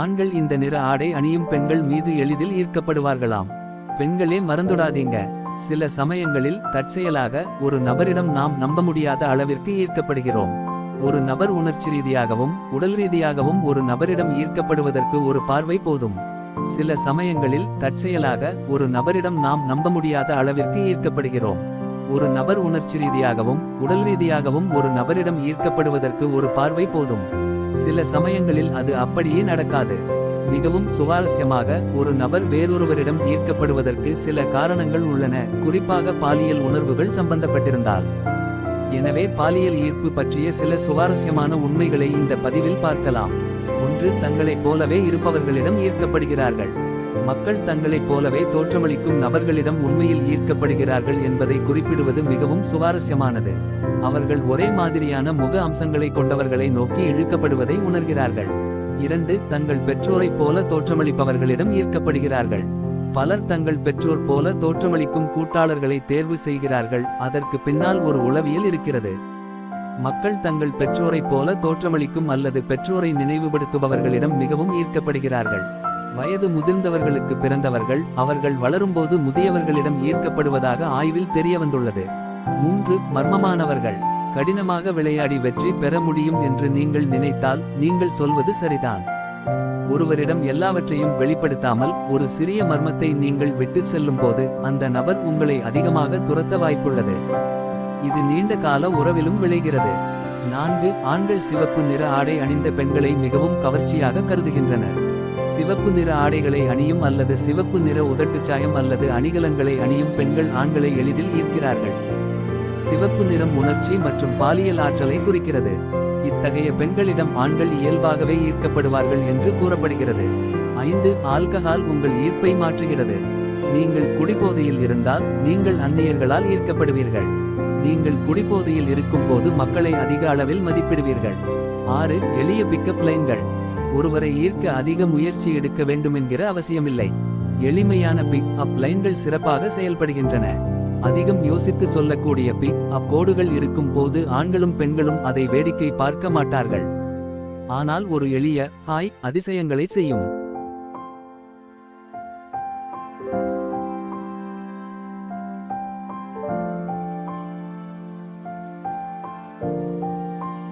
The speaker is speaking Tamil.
ஆண்கள் இந்த நிற ஆடை அணியும் பெண்கள் மீது எளிதில் ஈர்க்கப்படுவார்களாம். பெண்களே மறந்துடாதீங்க, சில சமயங்களில் தற்செயலாக ஒரு நபரிடம் நாம் நம்ப முடியாத அளவிற்கு ஈர்க்கப்படுகிறோம். ஒரு நபர் உணர்ச்சி ரீதியாகவும் உடல் ரீதியாகவும் ஒரு நபரிடம் ஈர்க்கப்படுவதற்கு ஒரு பார்வை போதும். சில சமயங்களில் தற்செயலாக ஒரு நபரிடம் நாம் நம்ப முடியாத அளவிற்கு ஈர்க்கப்படுகிறோம். ஒரு நபர் உணர்ச்சி ரீதியாகவும் உடல் ரீதியாகவும் ஒரு நபரிடம் ஈர்க்கப்படுவதற்கு ஒரு பார்வை போதும். சில சமயங்களில் அது அப்படியே நடக்காது. மிகவும் சுவாரஸ்யமாக, ஒரு நபர் வேறொருவரிடம் ஈர்க்கப்படுவதற்கு சில காரணங்கள் உள்ளன, குறிப்பாக பாலியல் உணர்வுகள் சம்பந்தப்பட்டிருந்தால். எனவே பாலியல் ஈர்ப்பு பற்றிய சில சுவாரஸ்யமான உண்மைகளை இந்த பதிவில் பார்க்கலாம். 1. தங்களைப் போலவே இருப்பவர்களிடம் ஈர்க்கப்படுகிறார்கள். மக்கள் தங்களைப் போலவே தோற்றமளிக்கும் நபர்களிடம் உண்மையில் ஈர்க்கப்படுகிறார்கள் என்பதை குறிப்பிடுவது மிகவும் சுவாரஸ்யமானது. அவர்கள் ஒரே மாதிரியான முக அம்சங்களை கொண்டவர்களை நோக்கி இழுக்கப்படுவதை உணர்கிறார்கள். 2. தங்கள் பெற்றோரைப் போல தோற்றமளிப்பவர்களிடம் ஈர்க்கப்படுகிறார்கள். பலர் தங்கள் பெற்றோர் போல தோற்றமளிக்கும் கூட்டாளர்களை தேர்வு செய்கிறார்கள். அதற்கு பின்னால் ஒரு உளவியல் இருக்கிறது. மக்கள் தங்கள் பெற்றோரைப் போல தோற்றமளிக்கும் அல்லது பெற்றோரை நினைவுபடுத்துபவர்களிடம் மிகவும் ஈர்க்கப்படுகிறார்கள். வயது முதிர்ந்தவர்களுக்கு பிறந்தவர்கள் அவர்கள் வளரும்போது முதியவர்களிடம் ஈர்க்கப்படுவதாக ஆய்வில் தெரியவந்துள்ளது. 3. மர்மமானவர்கள். கடினமாக விளையாடி வெற்றி பெற முடியும் என்று நீங்கள் நினைத்தால் நீங்கள் சொல்வது சரிதான். ஒருவரிடம் எல்லாவற்றையும் வெளிப்படுத்தாமல் ஒரு சிறிய மர்மத்தை நீங்கள் விட்டுச் செல்லும் போது அந்த நபர் உங்களை அதிகமாக துரத்த வாய்ப்புள்ளது. இது நீண்ட கால உறவிலும் விளைகிறது. 4. ஆண்கள் சிவப்பு நிற ஆடை அணிந்த பெண்களை மிகவும் கவர்ச்சியாக கருதுகின்றனர். சிவப்பு நிற ஆடைகளை அணியும் அல்லது சிவப்பு நிற உதட்டுச்சாயம் அல்லது அணிகலன்களை அணியும் பெண்கள் ஆண்களை எளிதில் ஈர்க்கிறார்கள். சிவப்பு நிறம் உணர்ச்சி மற்றும் பாலியல் ஆற்றலை குறிக்கிறது. இத்தகைய பெண்களிடம் ஆண்கள் இயல்பாகவே ஈர்க்கப்படுவார்கள் என்று கூறப்படுகிறது. 5. ஆல்கஹால் உங்கள் ஈர்ப்பை மாற்றுகிறது. நீங்கள் குடிபோதையில் இருந்தால் நீங்கள் அந்நியர்களால் ஈர்க்கப்படுவீர்கள். நீங்கள் குடிபோதையில் இருக்கும்போது மக்களை அதிக அளவில் மதிப்பிடுவீர்கள். 6. எளிய பிக்கப் லைன்கள். ஒருவரை ஈர்க்க அதிக முயற்சி எடுக்க வேண்டுமென்கிற அவசியமில்லை. எளிமையான பிக் அப் லைன்கள் சிறப்பாக செயல்படுகின்றன. அதிகம் யோசித்து சொல்லக்கூடிய பிக் அப் கோடுகள் இருக்கும் போது ஆண்களும் பெண்களும் அதை வேடிக்கை பார்க்க மாட்டார்கள். ஆனால் ஒரு எளிய ஹாய் அதிசயங்களை செய்யும்.